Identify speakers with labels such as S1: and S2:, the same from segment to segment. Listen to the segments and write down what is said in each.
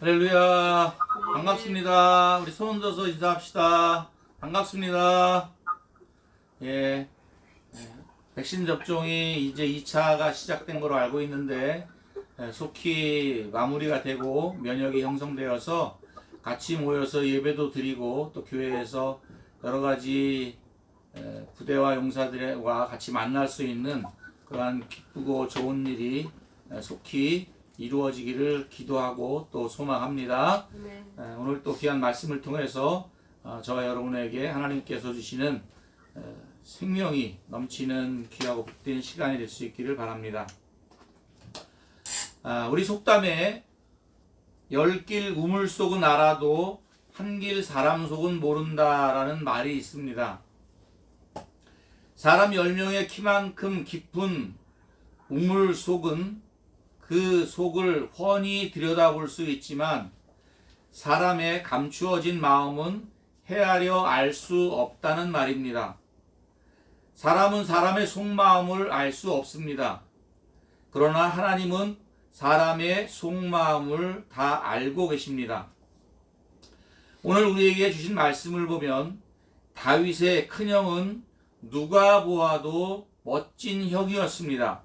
S1: 할렐루야. 반갑습니다. 우리 손 들어서 인사합시다. 반갑습니다. 예. 백신 접종이 이제 2차가 시작된 걸로 알고 있는데 속히 마무리가 되고 면역이 형성되어서 같이 모여서 예배도 드리고 또 교회에서 여러 가지 부대와 용사들과 같이 만날 수 있는 그러한 기쁘고 좋은 일이 속히 이루어지기를 기도하고 또 소망합니다.
S2: 네.
S1: 오늘 또 귀한 말씀을 통해서 저와 여러분에게 하나님께서 주시는 생명이 넘치는 귀하고 복된 시간이 될 수 있기를 바랍니다. 우리 속담에 10길 우물 속은 알아도 한 길 사람 속은 모른다라는 말이 있습니다. 사람 10명의 키만큼 깊은 우물 속은 그 속을 훤히 들여다볼 수 있지만 사람의 감추어진 마음은 헤아려 알 수 없다는 말입니다. 사람은 사람의 속마음을 알 수 없습니다. 그러나 하나님은 사람의 속마음을 다 알고 계십니다. 오늘 우리에게 주신 말씀을 보면 다윗의 큰형은 누가 보아도 멋진 형이었습니다.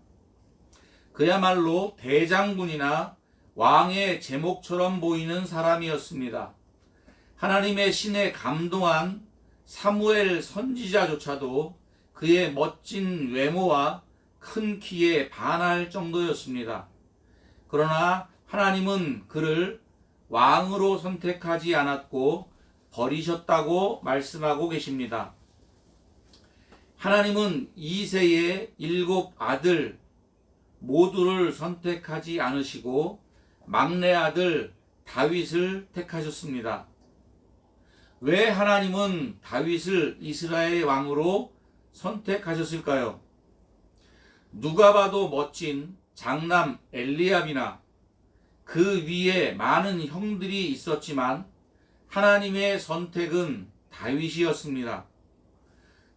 S1: 그야말로 대장군이나 왕의 제목처럼 보이는 사람이었습니다. 하나님의 신에 감동한 사무엘 선지자조차도 그의 멋진 외모와 큰 키에 반할 정도였습니다. 그러나 하나님은 그를 왕으로 선택하지 않았고 버리셨다고 말씀하고 계십니다. 하나님은 이새의 7 아들 모두를 선택하지 않으시고 막내 아들 다윗을 택하셨습니다. 왜 하나님은 다윗을 이스라엘의 왕으로 선택하셨을까요? 누가 봐도 멋진 장남 엘리압이나 그 위에 많은 형들이 있었지만 하나님의 선택은 다윗이었습니다.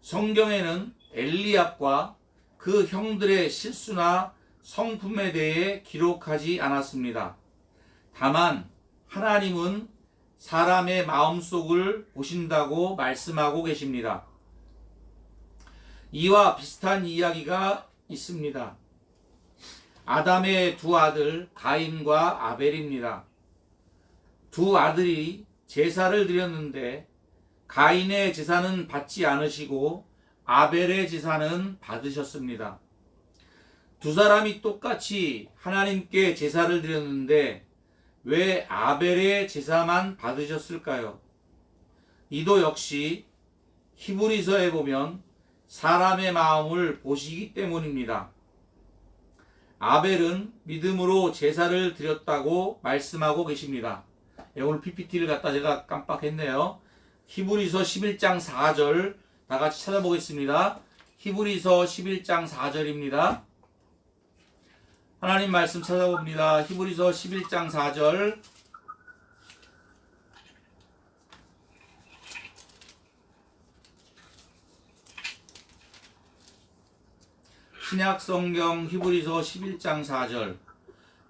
S1: 성경에는 엘리압과 그 형들의 실수나 성품에 대해 기록하지 않았습니다. 다만 하나님은 사람의 마음속을 보신다고 말씀하고 계십니다. 이와 비슷한 이야기가 있습니다. 아담의 2 아들 가인과 아벨입니다. 2 아들이 제사를 드렸는데 가인의 제사는 받지 않으시고 아벨의 제사는 받으셨습니다. 2 사람이 똑같이 하나님께 제사를 드렸는데 왜 아벨의 제사만 받으셨을까요? 이도 역시 히브리서에 보면 사람의 마음을 보시기 때문입니다. 아벨은 믿음으로 제사를 드렸다고 말씀하고 계십니다. 오늘 PPT를 갖다 제가 깜빡했네요. 히브리서 11장 4절 다 같이 찾아보겠습니다. 히브리서 11장 4절입니다. 하나님 말씀 찾아봅니다. 히브리서 11장 4절. 신약성경 히브리서 11장 4절.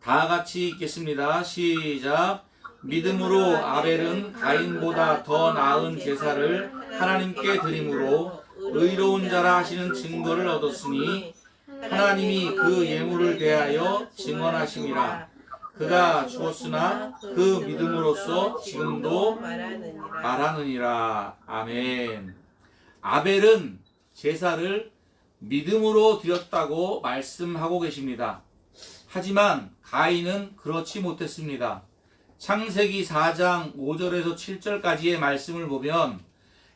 S1: 다 같이 읽겠습니다. 시작. 믿음으로 아벨은 가인보다 더 나은 제사를 하나님께 드림으로 의로운 자라 하시는 증거를 얻었으니 하나님이 그 예물을 대하여 증언하심이라. 그가 죽었으나 그 믿음으로써 지금도 말하느니라. 아멘. 아벨은 제사를 믿음으로 드렸다고 말씀하고 계십니다. 하지만 가인은 그렇지 못했습니다. 창세기 4장 5절에서 7절까지의 말씀을 보면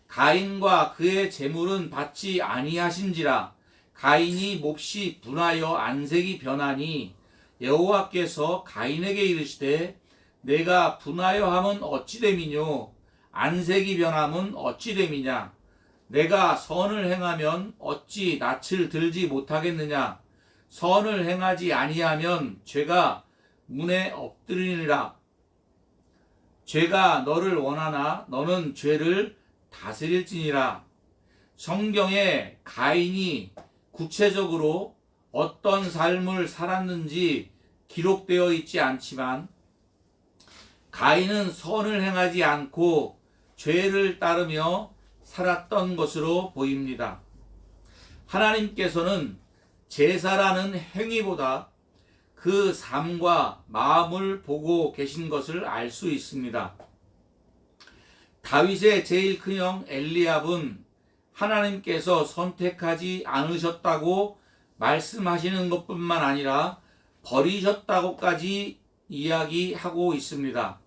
S1: 가인과 그의 재물은 받지 아니하신지라 가인이 몹시 분하여 안색이 변하니 여호와께서 가인에게 이르시되 내가 분하여 함은 어찌 됨이뇨 안색이 변함은 어찌 됨이냐 내가 선을 행하면 어찌 낯을 들지 못하겠느냐 선을 행하지 아니하면 죄가 문에 엎드리니라 죄가 너를 원하나 너는 죄를 다스릴지니라. 성경에 가인이 구체적으로 어떤 삶을 살았는지 기록되어 있지 않지만 가인은 선을 행하지 않고 죄를 따르며 살았던 것으로 보입니다. 하나님께서는 제사라는 행위보다 그 삶과 마음을 보고 계신 것을 알 수 있습니다. 다윗의 제일 큰형 엘리압은 하나님께서 선택하지 않으셨다고 말씀하시는 것뿐만 아니라 버리셨다고까지 이야기하고 있습니다.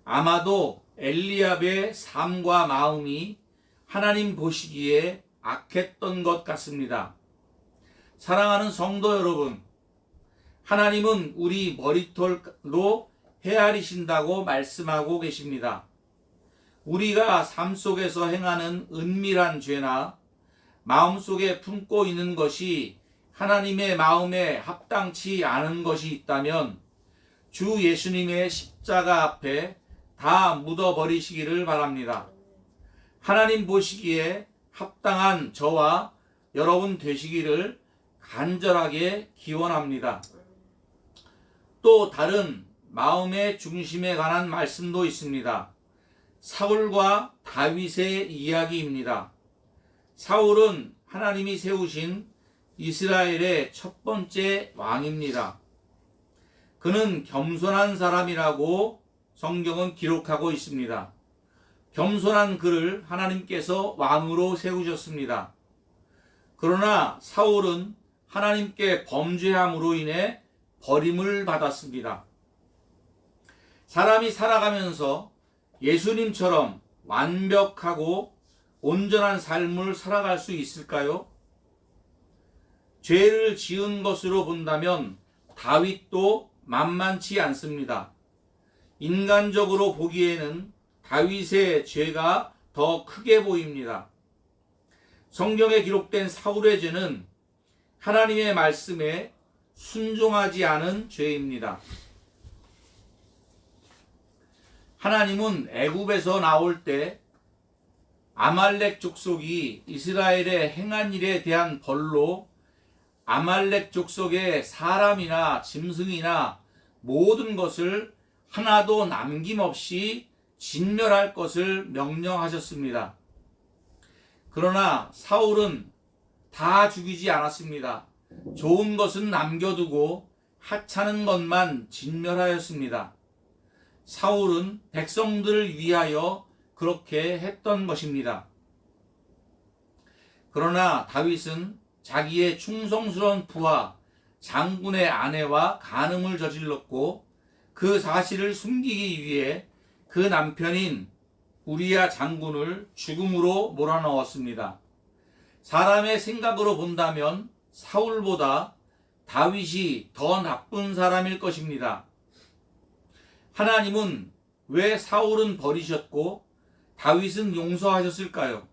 S1: 아마도 엘리압의 삶과 마음이 하나님 보시기에 악했던 것 같습니다. 사랑하는 성도 여러분, 하나님은 우리 머리털로 헤아리신다고 말씀하고 계십니다. 우리가 삶 속에서 행하는 은밀한 죄나 마음속에 품고 있는 것이 하나님의 마음에 합당치 않은 것이 있다면 주 예수님의 십자가 앞에 다 묻어버리시기를 바랍니다. 하나님 보시기에 합당한 저와 여러분 되시기를 간절하게 기원합니다. 또 다른 마음의 중심에 관한 말씀도 있습니다. 사울과 다윗의 이야기입니다. 사울은 하나님이 세우신 이스라엘의 첫 번째 왕입니다. 그는 겸손한 사람이라고 성경은 기록하고 있습니다. 겸손한 그를 하나님께서 왕으로 세우셨습니다. 그러나 사울은 하나님께 범죄함으로 인해 버림을 받았습니다. 사람이 살아가면서 예수님처럼 완벽하고 온전한 삶을 살아갈 수 있을까요? 죄를 지은 것으로 본다면 다윗도 만만치 않습니다. 인간적으로 보기에는 다윗의 죄가 더 크게 보입니다. 성경에 기록된 사울의 죄는 하나님의 말씀에 순종하지 않은 죄입니다. 하나님은 애굽에서 나올 때 아말렉 족속이 이스라엘의 행한 일에 대한 벌로 아말렉 족속의 사람이나 짐승이나 모든 것을 하나도 남김없이 진멸할 것을 명령하셨습니다. 그러나 사울은 다 죽이지 않았습니다. 좋은 것은 남겨두고 하찮은 것만 진멸하였습니다. 사울은 백성들을 위하여 그렇게 했던 것입니다. 그러나 다윗은 자기의 충성스러운 부하 장군의 아내와 간음을 저질렀고 그 사실을 숨기기 위해 그 남편인 우리야 장군을 죽음으로 몰아넣었습니다. 사람의 생각으로 본다면 사울보다 다윗이 더 나쁜 사람일 것입니다. 하나님은 왜 사울은 버리셨고 다윗은 용서하셨을까요?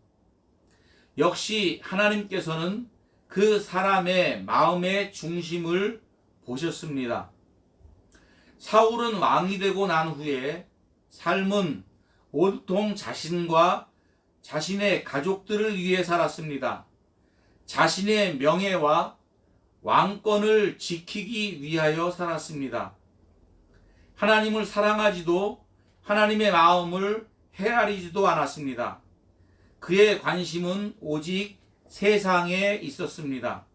S1: 역시 하나님께서는 그 사람의 마음의 중심을 보셨습니다. 사울은 왕이 되고 난 후에 삶은 온통 자신과 자신의 가족들을 위해 살았습니다. 자신의 명예와 왕권을 지키기 위하여 살았습니다. 하나님을 사랑하지도 하나님의 마음을 헤아리지도 않았습니다. 그의 관심은 오직 세상에 있었습니다.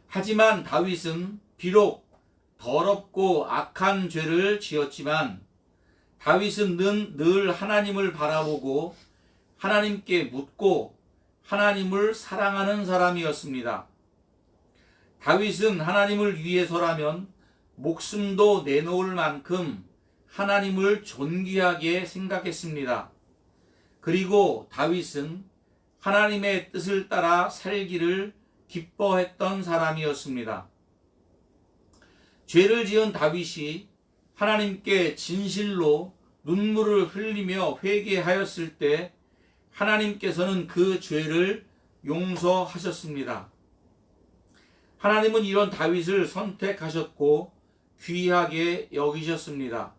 S1: 하지만 다윗은 비록 더럽고 악한 죄를 지었지만 다윗은 늘 하나님을 바라보고 하나님께 묻고 하나님을 사랑하는 사람이었습니다. 다윗은 하나님을 위해서라면 목숨도 내놓을 만큼 하나님을 존귀하게 생각했습니다. 그리고 다윗은 하나님의 뜻을 따라 살기를 기뻐했던 사람이었습니다. 죄를 지은 다윗이 하나님께 진실로 눈물을 흘리며 회개하였을 때 하나님께서는 그 죄를 용서하셨습니다. 하나님은 이런 다윗을 선택하셨고 귀하게 여기셨습니다.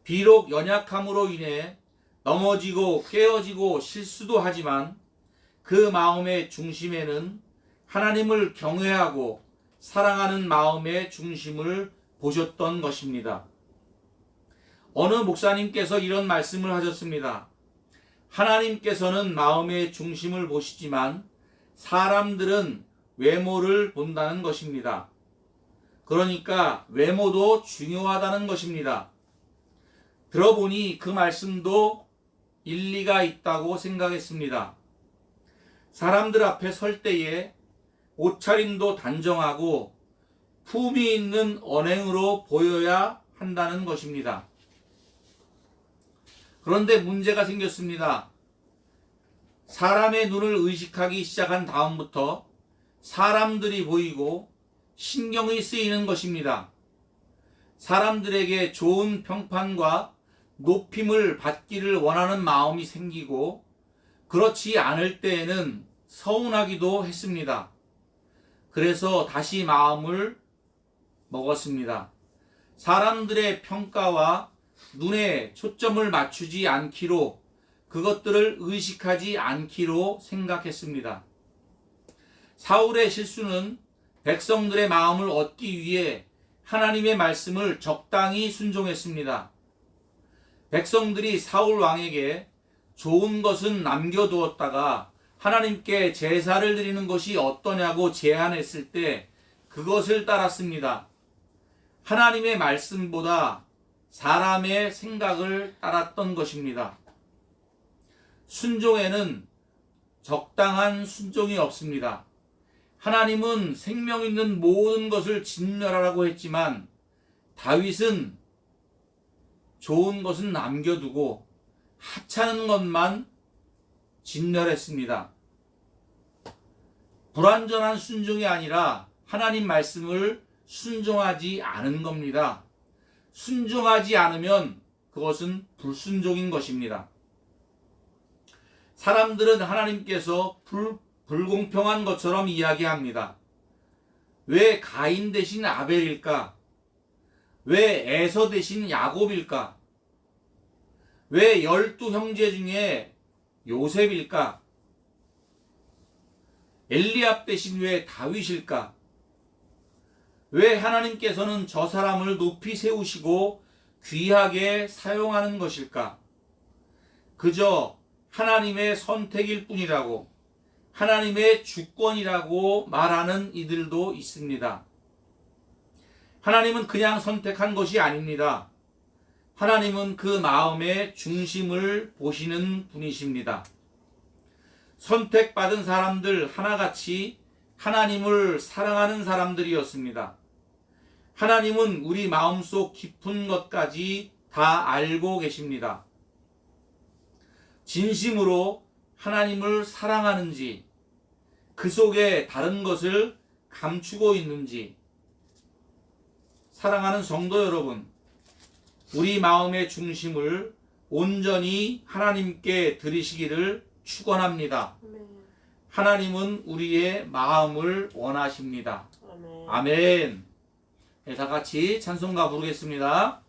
S1: 비록 연약함으로 인해 넘어지고 깨어지고 실수도 하지만 그 마음의 중심에는 하나님을 경외하고 사랑하는 마음의 중심을 보셨던 것입니다. 어느 목사님께서 이런 말씀을 하셨습니다. 하나님께서는 마음의 중심을 보시지만 사람들은 외모를 본다는 것입니다. 그러니까 외모도 중요하다는 것입니다. 들어보니 그 말씀도 일리가 있다고 생각했습니다. 사람들 앞에 설 때에 옷차림도 단정하고 품위 있는 언행으로 보여야 한다는 것입니다. 그런데 문제가 생겼습니다. 사람의 눈을 의식하기 시작한 다음부터 사람들이 보이고 신경이 쓰이는 것입니다. 사람들에게 좋은 평판과 높임을 받기를 원하는 마음이 생기고 그렇지 않을 때에는 서운하기도 했습니다. 그래서 다시 마음을 먹었습니다. 사람들의 평가와 눈에 초점을 맞추지 않기로, 그것들을 의식하지 않기로 생각했습니다. 사울의 실수는 백성들의 마음을 얻기 위해 하나님의 말씀을 적당히 순종했습니다. 백성들이 사울 왕에게 좋은 것은 남겨두었다가 하나님께 제사를 드리는 것이 어떠냐고 제안했을 때 그것을 따랐습니다. 하나님의 말씀보다 사람의 생각을 따랐던 것입니다. 순종에는 적당한 순종이 없습니다. 하나님은 생명 있는 모든 것을 진멸하라고 했지만 다윗은 좋은 것은 남겨두고 하찮은 것만 진멸했습니다. 불완전한 순종이 아니라 하나님 말씀을 순종하지 않은 겁니다. 순종하지 않으면 그것은 불순종인 것입니다. 사람들은 하나님께서 불공평한 것처럼 이야기합니다. 왜 가인 대신 아벨일까? 왜 에서 대신 야곱일까? 왜 12 형제 중에 요셉일까? 엘리압 대신 왜 다윗일까? 왜 하나님께서는 저 사람을 높이 세우시고 귀하게 사용하는 것일까? 그저 하나님의 선택일 뿐이라고, 하나님의 주권이라고 말하는 이들도 있습니다. 하나님은 그냥 선택한 것이 아닙니다. 하나님은 그 마음의 중심을 보시는 분이십니다. 선택받은 사람들 하나같이 하나님을 사랑하는 사람들이었습니다. 하나님은 우리 마음속 깊은 것까지 다 알고 계십니다. 진심으로 하나님을 사랑하는지, 그 속에 다른 것을 감추고 있는지, 사랑하는 성도 여러분, 우리 마음의 중심을 온전히 하나님께 드리시기를 축원합니다. 하나님은 우리의 마음을 원하십니다. 아멘. 네, 다 같이 찬송가 부르겠습니다.